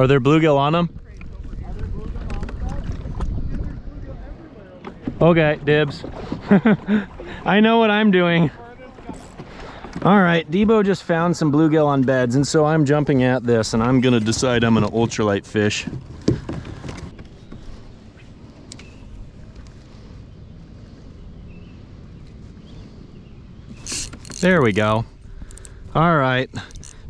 Are there bluegill on them? Okay, dibs. I know what I'm doing. All right, Debo just found some bluegill on beds, and so I'm jumping at this, and I'm gonna decide I'm gonna ultralight fish. There we go. All right,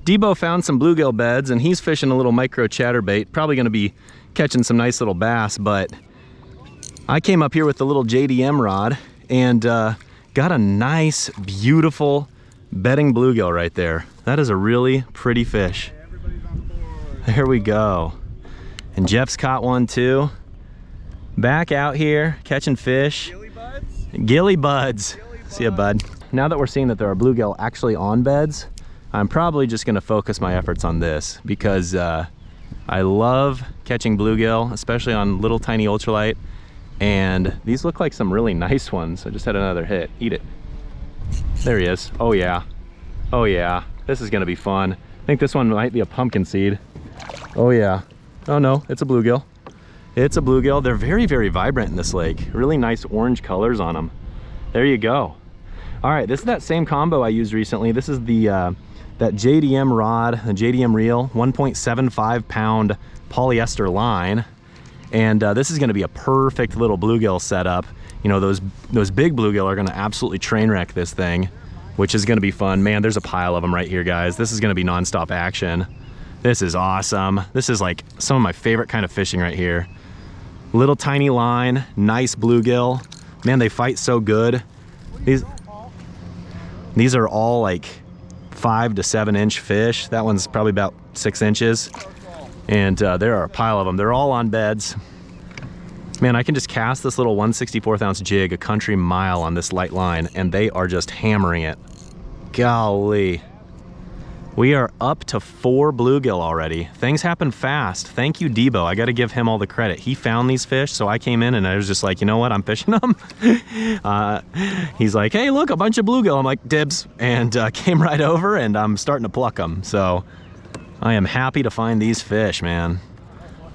Debo found some bluegill beds, and he's fishing a little micro chatterbait. Probably gonna be catching some nice little bass, but I came up here with the little JDM rod and got a nice, beautiful bedding bluegill right there. That is a really pretty fish. There we go. And Jeff's caught one too. Back out here catching fish. Gilly buds? Gilly buds. See ya, bud. Now that we're seeing that there are bluegill actually on beds, I'm probably just gonna focus my efforts on this because I love catching bluegill, especially on little tiny ultralight. And these look like some really nice ones. I just had another hit. Eat it. There he is. Oh yeah. Oh yeah. This is gonna be fun. I think this one might be a pumpkin seed. Oh yeah. Oh no, it's a bluegill. It's a bluegill. They're very, very vibrant in this lake. Really nice orange colors on them. There you go. All right, this is that same combo I used recently. This is the that JDM rod, the JDM reel, 1.75 pound polyester line. And this is gonna be a perfect little bluegill setup. You know, those big bluegill are gonna absolutely train wreck this thing, which is gonna be fun. Man, there's a pile of them right here, guys. This is gonna be nonstop action. This is awesome. This is like some of my favorite kind of fishing right here. Little tiny line, nice bluegill. Man, they fight so good. These are all like 5 to 7 inch fish. That one's probably about 6 inches. And there are a pile of them. They're all on beds. Man, I can just cast this little 1/64 ounce jig a country mile on this light line, and they are just hammering it. Golly. We are up to 4 bluegill already. Things happen fast. Thank you, Debo. I got to give him all the credit. He found these fish, so I came in and I was just like, you know what? I'm fishing them. He's like, hey, look, a bunch of bluegill. I'm like, dibs, and came right over, and I'm starting to pluck them. So I am happy to find these fish, man.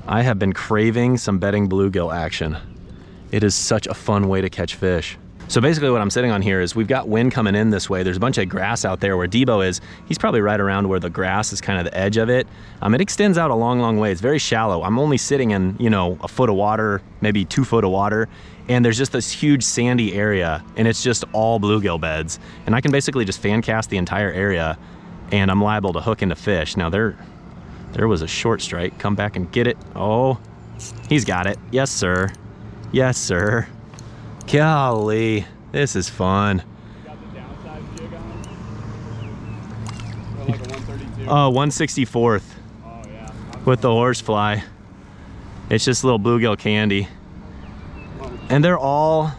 I have been craving some bedding bluegill action. It is such a fun way to catch fish. So basically what I'm sitting on here is we've got wind coming in this way. There's a bunch of grass out there where Debo is. He's probably right around where the grass is kind of the edge of it. It extends out a long, long way. It's very shallow. I'm only sitting in, you know, a foot of water, maybe 2 foot of water. And there's just this huge sandy area, and it's just all bluegill beds. And I can basically just fan cast the entire area, and I'm liable to hook into fish. Now there was a short strike. Come back and get it. Oh, he's got it. Yes, sir. Yes, sir. Golly, this is fun. You got the downside jig on? Or like a 132? Oh, 1/64th. Oh yeah. With the horsefly. It's just little bluegill candy. And they're all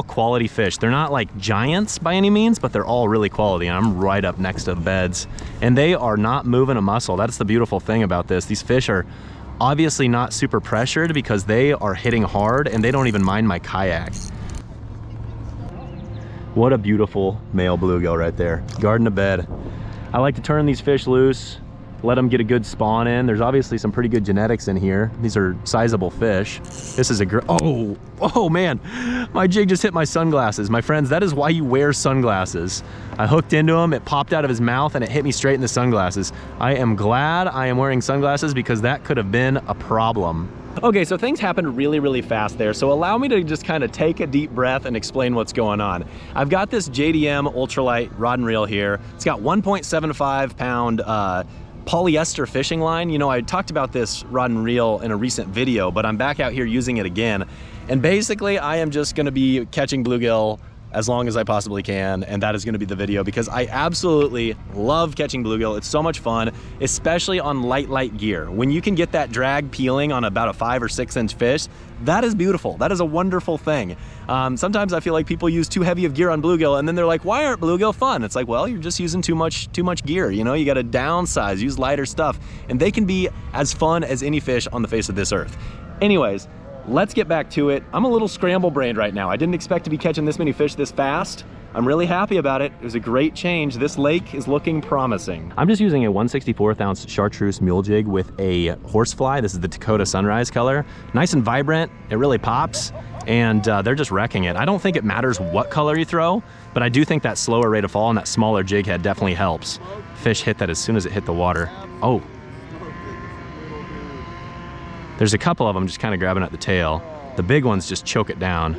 quality fish. They're not like giants by any means, but they're all really quality. And I'm right up next to the beds. And they are not moving a muscle. That's the beautiful thing about this. These fish are obviously not super pressured because they are hitting hard and they don't even mind my kayak. What a beautiful male bluegill right there. Garden of bed. I like to turn these fish loose, let them get a good spawn in. There's obviously some pretty good genetics in here. These are sizable fish. This is a oh man, my jig just hit my sunglasses. My friends, that is why you wear sunglasses. I hooked into him, it popped out of his mouth, and it hit me straight in the sunglasses. I am glad I am wearing sunglasses because that could have been a problem. Okay, so things happened really, really fast there. So allow me to just kind of take a deep breath and explain what's going on. I've got this JDM Ultralight rod and reel here. It's got 1.75 pound polyester fishing line. You know, I talked about this rod and reel in a recent video, but I'm back out here using it again. And basically I am just gonna be catching bluegill as long as I possibly can, and that is gonna be the video because I absolutely love catching bluegill. It's so much fun, especially on light gear. When you can get that drag peeling on about a 5 or 6 inch fish, that is beautiful. That is a wonderful thing. Sometimes I feel like people use too heavy of gear on bluegill and then they're like, why aren't bluegill fun? It's like, well, you're just using too much gear. You know, you gotta downsize, use lighter stuff, and they can be as fun as any fish on the face of this earth. Anyways, let's get back to it. I'm a little scramble-brained right now. I didn't expect to be catching this many fish this fast. I'm really happy about it. It was a great change. This lake is looking promising. I'm just using a 1/64 ounce chartreuse mule jig with a horsefly. This is the Dakota Sunrise color. Nice and vibrant. It really pops, and they're just wrecking it. I don't think it matters what color you throw, but I do think that slower rate of fall and that smaller jig head definitely helps. Fish hit that as soon as it hit the water. Oh. There's a couple of them just kind of grabbing at the tail. The big ones just choke it down.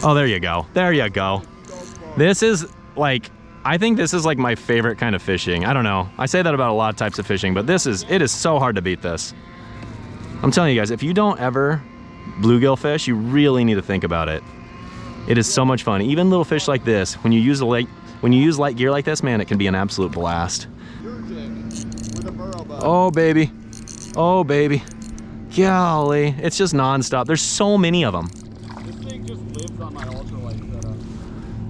Oh, there you go. There you go. This is like, I think this is like my favorite kind of fishing. I don't know. I say that about a lot of types of fishing, but it is so hard to beat this. I'm telling you guys, if you don't ever bluegill fish, you really need to think about it. It is so much fun. Even little fish like this, when you use light gear like this, man, it can be an absolute blast. Oh, baby. Oh, baby. Golly, it's just nonstop. There's so many of them. This thing just lives on my ultralight setup.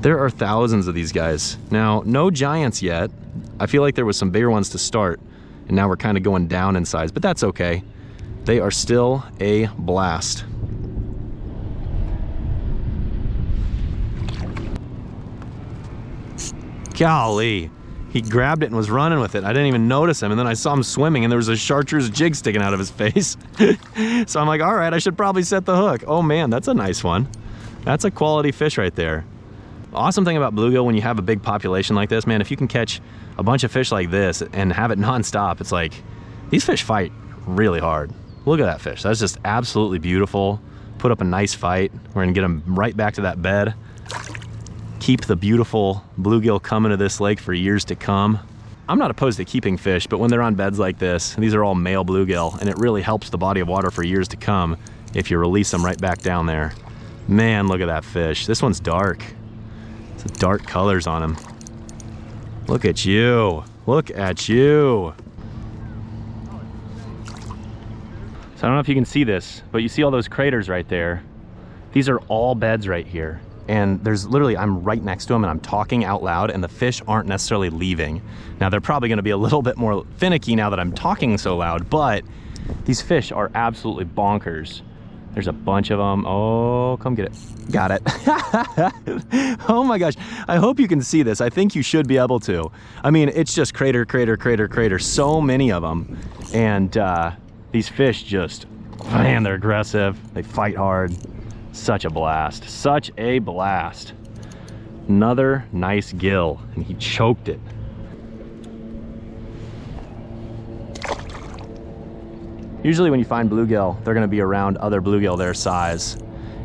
There are thousands of these guys. Now, no giants yet. I feel like there was some bigger ones to start, and now we're kind of going down in size, but that's okay. They are still a blast. Golly. He grabbed it and was running with it. I didn't even notice him, and then I saw him swimming and there was a chartreuse jig sticking out of his face. So I'm like, all right, I should probably set the hook. Oh man, that's a nice one. That's a quality fish right there. Awesome thing about bluegill when you have a big population like this, man, if you can catch a bunch of fish like this and have it nonstop, it's like, these fish fight really hard. Look at that fish. That's just absolutely beautiful. Put up a nice fight. We're gonna get him right back to that bed. Keep the beautiful bluegill coming to this lake for years to come. I'm not opposed to keeping fish, but when they're on beds like this, these are all male bluegill, and it really helps the body of water for years to come if you release them right back down there. Man, look at that fish. This one's dark. It's dark colors on him. Look at you. Look at you. So I don't know if you can see this, but you see all those craters right there. These are all beds right here. And there's literally, I'm right next to them and I'm talking out loud and the fish aren't necessarily leaving. Now they're probably gonna be a little bit more finicky now that I'm talking so loud, but these fish are absolutely bonkers. There's a bunch of them. Oh, come get it. Got it. Oh my gosh. I hope you can see this. I think you should be able to. I mean, it's just crater, crater, crater, crater. So many of them. And these fish just, man, they're aggressive. They fight hard. Such a blast. Such a blast. Another nice gill, and he choked it. Usually when you find bluegill, they're gonna be around other bluegill their size.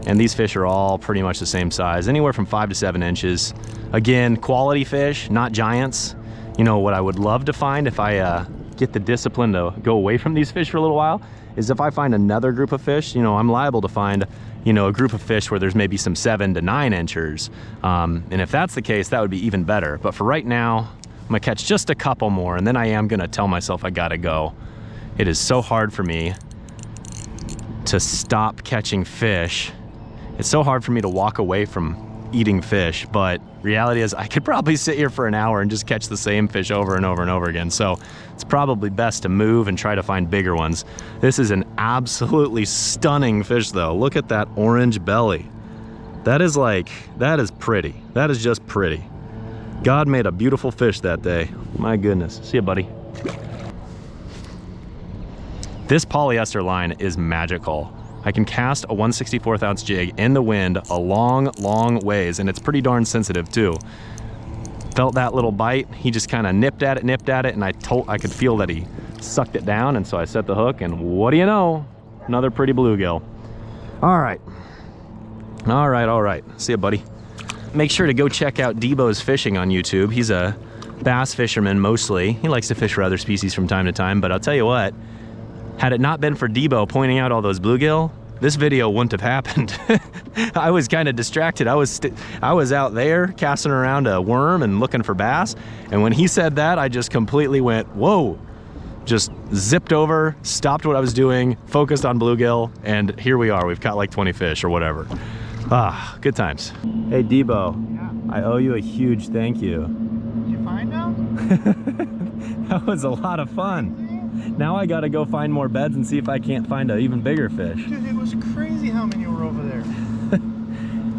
And these fish are all pretty much the same size, anywhere from 5 to 7 inches. Again, quality fish, not giants. You know, what I would love to find if I get the discipline to go away from these fish for a little while is if I find another group of fish, you know, I'm liable to find, you know, a group of fish where there's maybe some 7 to 9 inchers. And if that's the case, that would be even better. But for right now, I'm gonna catch just a couple more and then I am gonna tell myself I gotta go. It is so hard for me to stop catching fish. It's so hard for me to walk away from eating fish, but reality is I could probably sit here for an hour and just catch the same fish over and over and over again. So it's probably best to move and try to find bigger ones. This is an absolutely stunning fish though. Look at that orange belly. That is pretty. That is just pretty. God made a beautiful fish that day. My goodness. See ya, buddy. This polyester line is magical. I can cast a 1/64 ounce jig in the wind a long, long ways, and it's pretty darn sensitive too. Felt that little bite, he just kind of nipped at it, and I could feel that he sucked it down, and so I set the hook, and what do you know? Another pretty bluegill. All right. All right, all right. See ya, buddy. Make sure to go check out Debo's Fishing on YouTube. He's a bass fisherman mostly. He likes to fish for other species from time to time, but I'll tell you what, had it not been for Debo pointing out all those bluegill, this video wouldn't have happened. I was kind of distracted. I was out there casting around a worm and looking for bass, and when he said that, I just completely went, whoa. Just zipped over, stopped what I was doing, focused on bluegill, and here we are. We've caught like 20 fish or whatever. Ah, good times. Hey Debo, yeah. I owe you a huge thank you. Did you find them? That was a lot of fun. Now I gotta go find more beds and see if I can't find an even bigger fish. Dude, it was crazy how many were over there.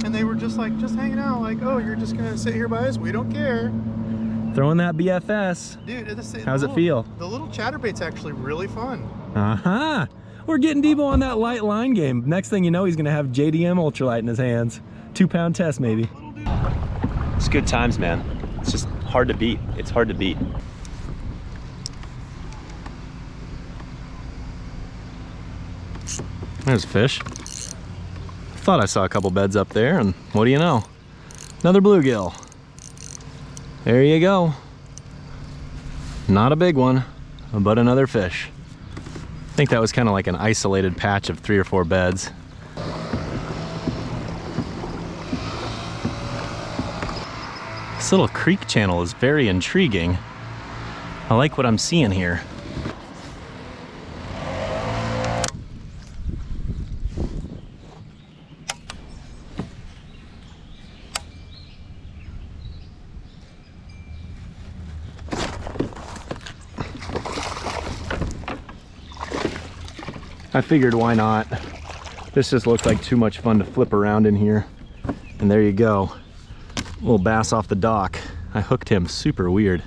And they were just just hanging out. Like, oh, you're just gonna sit here by us? We don't care. Throwing that BFS. Dude, how's it feel? The little chatterbait's actually really fun. Uh-huh. We're getting Debo on that light line game. Next thing you know, he's gonna have JDM Ultralight in his hands. 2-pound test, maybe. It's good times, man. It's just hard to beat. It's hard to beat. There's a fish. Thought I saw a couple beds up there, and what do you know? Another bluegill. There you go. Not a big one, but another fish. I think that was kind of like an isolated patch of 3 or 4 beds. This little creek channel is very intriguing. I like what I'm seeing here. I figured why not. This just looked like too much fun to flip around in here. And there you go. Little bass off the dock. I hooked him super weird.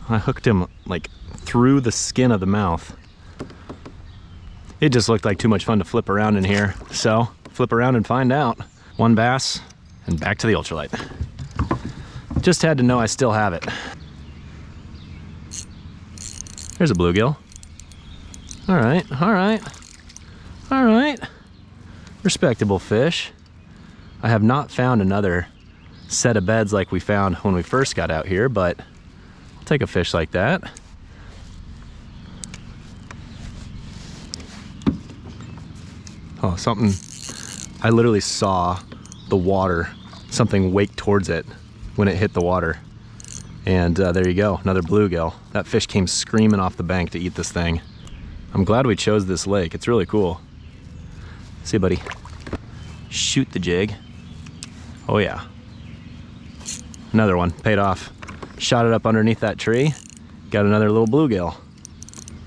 I hooked him like through the skin of the mouth. It just looked like too much fun to flip around in here. So flip around and find out. 1 bass and back to the ultralight. Just had to know I still have it. There's a bluegill. All right, all right, all right. Respectable fish. I have not found another set of beds like we found when we first got out here, but I'll take a fish like that. Oh, something, I literally saw the water, something wake towards it when it hit the water. And there you go, another bluegill. That fish came screaming off the bank to eat this thing. I'm glad we chose this lake. It's really cool. See, buddy. Shoot the jig. Oh yeah. Another one, paid off. Shot it up underneath that tree. Got another little bluegill.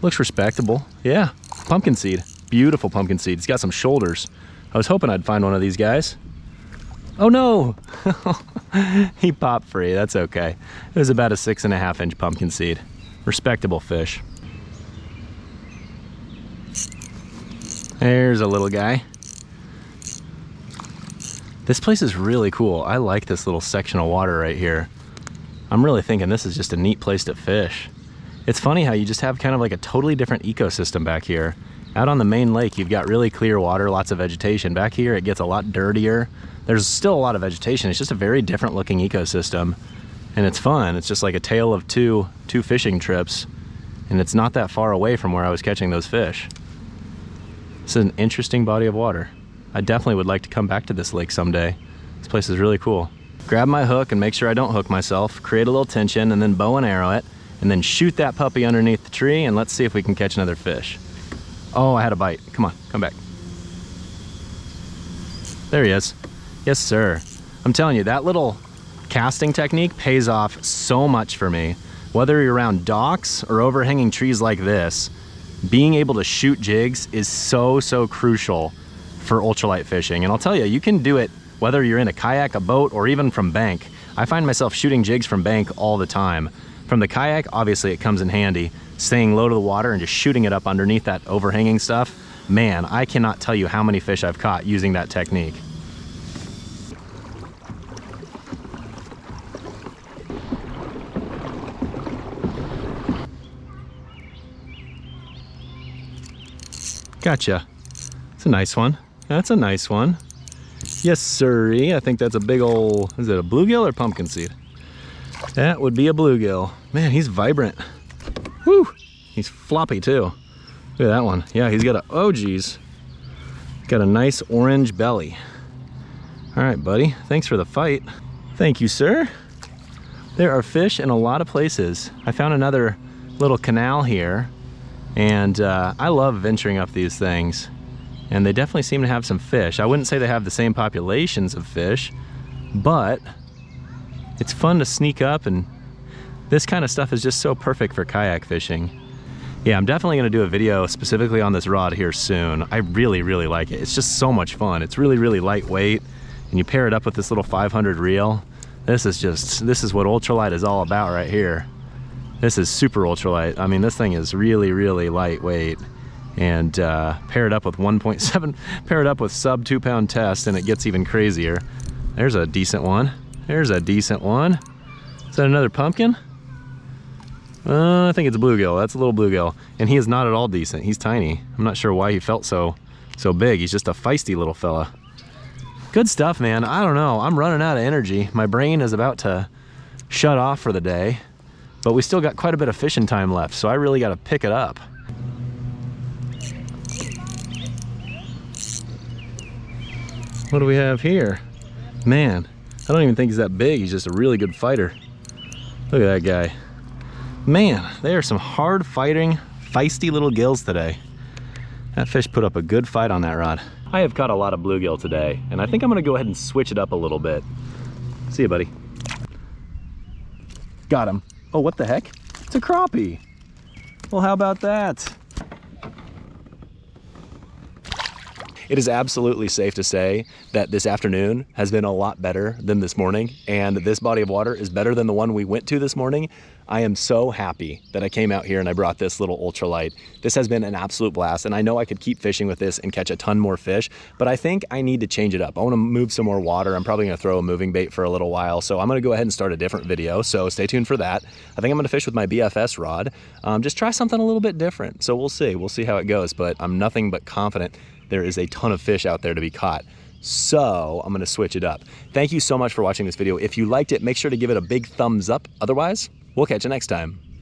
Looks respectable. Yeah, pumpkin seed. Beautiful pumpkin seed. It's got some shoulders. I was hoping I'd find one of these guys. Oh no! He popped free, that's okay. It was about a 6.5 inch pumpkin seed. Respectable fish. There's a little guy. This place is really cool. I like this little section of water right here. I'm really thinking this is just a neat place to fish. It's funny how you just have kind of like a totally different ecosystem back here. Out on the main lake, you've got really clear water, lots of vegetation. Back here, it gets a lot dirtier. There's still a lot of vegetation. It's just a very different looking ecosystem. And it's fun. It's just like a tale of two fishing trips. And it's not that far away from where I was catching those fish. This is an interesting body of water. I definitely would like to come back to this lake someday. This place is really cool. Grab my hook and make sure I don't hook myself, create a little tension, and then bow and arrow it, and then shoot that puppy underneath the tree, and let's see if we can catch another fish. Oh, I had a bite. Come on, come back. There he is. Yes, sir. I'm telling you, that little casting technique pays off so much for me. Whether you're around docks or overhanging trees like this, being able to shoot jigs is so crucial for ultralight fishing. And I'll tell you, you can do it whether you're in a kayak, a boat, or even from bank. I find myself shooting jigs from bank all the time. From the kayak, obviously it comes in handy, staying low to the water and just shooting it up underneath that overhanging stuff. Man, I cannot tell you how many fish I've caught using that technique. Gotcha. It's a nice one. That's a nice one. Yes, sirree. I think that's a big ol', is it a bluegill or pumpkin seed? That would be a bluegill. Man, he's vibrant. Woo! He's floppy too. Look at that one. Yeah, he's got a, oh geez. Got a nice orange belly. All right, buddy. Thanks for the fight. Thank you, sir. There are fish in a lot of places. I found another little canal here. And I love venturing up these things, and they definitely seem to have some fish. I wouldn't say they have the same populations of fish, but it's fun to sneak up, and this kind of stuff is just so perfect for kayak fishing. Yeah, I'm definitely gonna do a video specifically on this rod here soon. I really like it. It's just so much fun. It's really lightweight. and you pair it up with this little 500 reel, this is what ultralight is all about right here. This is super ultralight. I mean, this thing is really, really lightweight. And pair it up with 1.7, pair it up with sub 2 pound test, and it gets even crazier. There's a decent one. There's a decent one. Is that another pumpkin? I think it's a bluegill. That's a little bluegill. And he is not at all decent. He's tiny. I'm not sure why he felt so big. He's just a feisty little fella. Good stuff, man. I don't know. I'm running out of energy. My brain is about to shut off for the day, but we still got quite a bit of fishing time left, so I really got to pick it up. What do we have here? Man, I don't even think he's that big. He's just a really good fighter. Look at that guy. Man, they are some hard fighting, feisty little gills today. That fish put up a good fight on that rod. I have caught a lot of bluegill today, and I think I'm gonna go ahead and switch it up a little bit. See you, buddy. Got him. Oh, what the heck? It's a crappie. Well, how about that? It is absolutely safe to say that this afternoon has been a lot better than this morning, and this body of water is better than the one we went to this morning. I am so happy that I came out here and I brought this little ultralight. This has been an absolute blast, and I know I could keep fishing with this and catch a ton more fish, but I think I need to change it up. I want to move some more water. I'm probably going to throw a moving bait for a little while, so I'm going to go ahead and start a different video, so stay tuned for that. I think I'm going to fish with my BFS rod, just try something a little bit different, so we'll see how it goes, but I'm nothing but confident there is a ton of fish out there to be caught. So I'm gonna switch it up. Thank you so much for watching this video. If you liked it, make sure to give it a big thumbs up. Otherwise, we'll catch you next time.